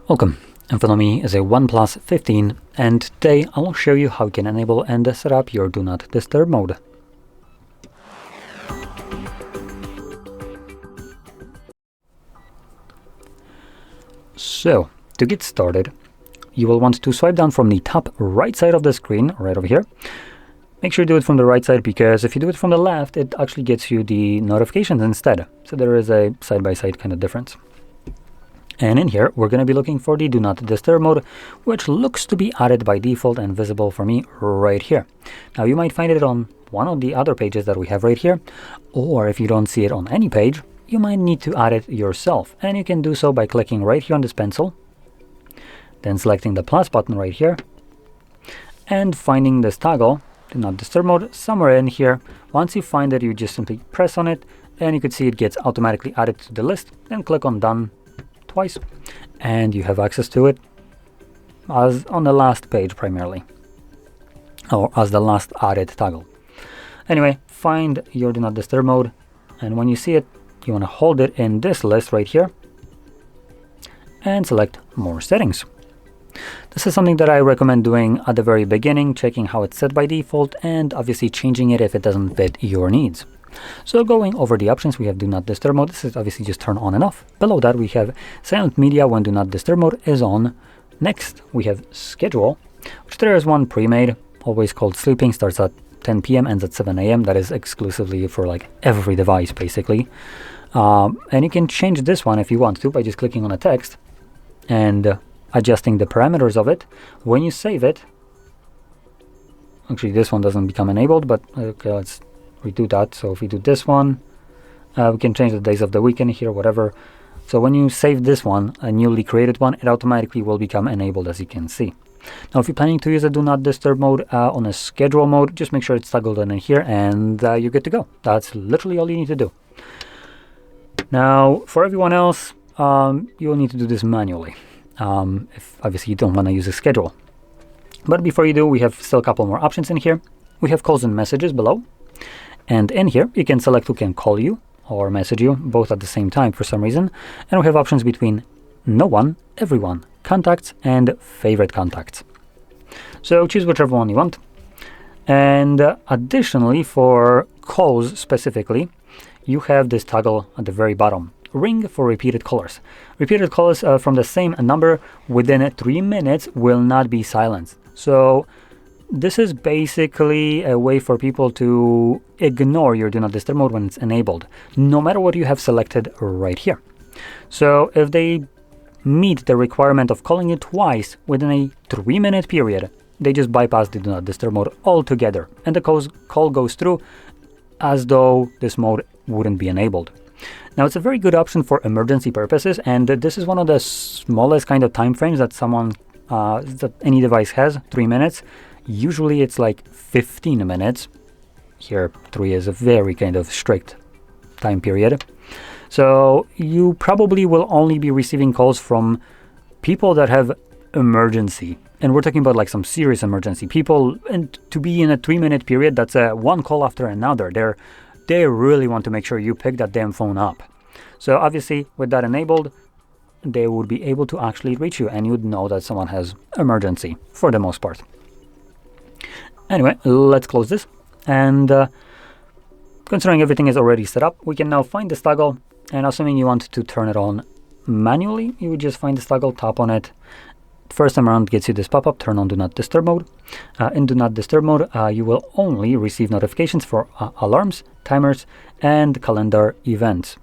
Welcome, in front of me is a OnePlus 15 and today I will show you how you can enable and set up your Do Not Disturb mode. So, to get started, you will want to swipe down from the top right side of the screen, right over here. Make sure you do it from the right side because if you do it from the left, it actually gets you the notifications instead. So there is a side-by-side kind of difference. And in here, we're going to be looking for the Do Not Disturb mode, which looks to be added by default and visible for me right here. Now, you might find it on one of the other pages that we have right here, or if you don't see it on any page, you might need to add it yourself. And you can do so by clicking right here on this pencil, then selecting the plus button right here, and finding this toggle, Do Not Disturb mode, somewhere in here. Once you find it, you just simply press on it, and you can see it gets automatically added to the list. Then click on Done twice, and you have access to it as on the last page primarily, or as the last added toggle. Anyway, find your Do Not Disturb mode, and when you see it, you want to hold it in this list right here and select More Settings. This is something that I recommend doing at the very beginning, checking how it's set by default and obviously changing it if it doesn't fit your needs. So going over the options, we have Do Not Disturb mode. This is obviously just turn on and off. Below that, we have silent media when Do Not Disturb mode is on. Next, we have schedule, which there is one pre-made, always called sleeping, starts at 10 p.m., ends at 7 a.m. That is exclusively for like every device, basically. And you can change this one if you want to by just clicking on a text and adjusting the parameters of it. When you save it, actually this one doesn't become enabled, but okay, let's redo that. So if we do this one, we can change the days of the weekend here, whatever. So when you save this one, a newly created one, it automatically will become enabled, as you can see. Now, if you're planning to use a Do Not Disturb mode on a schedule mode, just make sure it's toggled in here and you're good to go. That's literally all you need to do. Now, for everyone else, you'll need to do this manually, if obviously you don't want to use a schedule. But before you do, we have still a couple more options in here. We have calls and messages below. And in here, you can select who can call you or message you, both at the same time for some reason. And we have options between no one, everyone, contacts, and favorite contacts. So choose whichever one you want. And additionally, for calls specifically, you have this toggle at the very bottom. Ring for repeated callers. Repeated callers from the same number within 3 minutes will not be silenced. So this is basically a way for people to ignore your Do Not Disturb mode when it's enabled, no matter what you have selected right here. So if they meet the requirement of calling you twice within a 3-minute period, they just bypass the Do Not Disturb mode altogether, and the call goes through as though this mode wouldn't be enabled. Now, it's a very good option for emergency purposes, and this is one of the smallest kind of time frames that that any device has, 3 minutes. Usually it's like 15 minutes. Here, 3 is a very kind of strict time period. So you probably will only be receiving calls from people that have emergency. And we're talking about like some serious emergency people. And to be in a 3-minute period, that's one call after another. They really want to make sure you pick that damn phone up. So obviously with that enabled, they would be able to actually reach you and you'd know that someone has emergency for the most part. Anyway, let's close this. And considering everything is already set up, we can now find this toggle. And assuming you want to turn it on manually, you would just find this toggle, tap on it. First time around gets you this pop-up, turn on Do Not Disturb mode. In Do Not Disturb mode, you will only receive notifications for alarms, timers, and calendar events.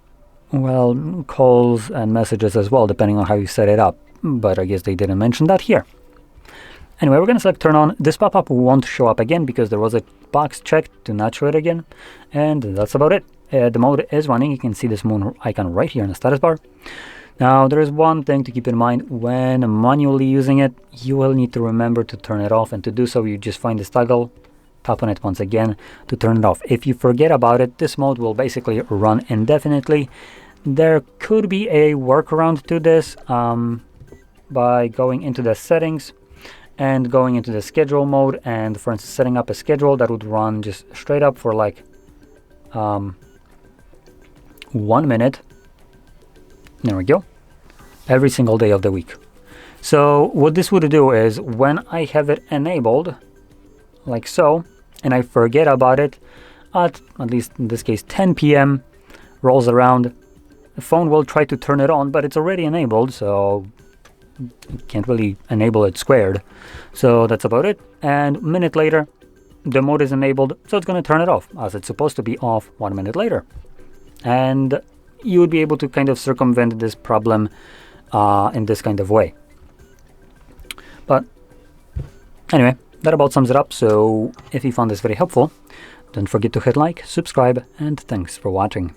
Well, calls and messages as well, depending on how you set it up. But I guess they didn't mention that here. Anyway, we're going to select turn on. This pop-up won't show up again because there was a box checked to not show it again. And that's about it. The mode is running. You can see this moon icon right here in the status bar. Now, there is one thing to keep in mind. When manually using it, you will need to remember to turn it off. And to do so, you just find this toggle, tap on it once again to turn it off. If you forget about it, this mode will basically run indefinitely. There could be a workaround to this by going into the settings and going into the schedule mode, and for instance setting up a schedule that would run just straight up for like 1 minute. There we go. Every single day of the week. So what this would do is when I have it enabled, like so, and I forget about it, at least in this case 10 p.m. rolls around, the phone will try to turn it on, but it's already enabled, so you can't really enable it squared. So that's about it. And a minute later, the mode is enabled, so it's going to turn it off, as it's supposed to be off 1 minute later. And you would be able to kind of circumvent this problem in this kind of way. But anyway, that about sums it up. So if you found this very helpful, don't forget to hit like, subscribe, and thanks for watching.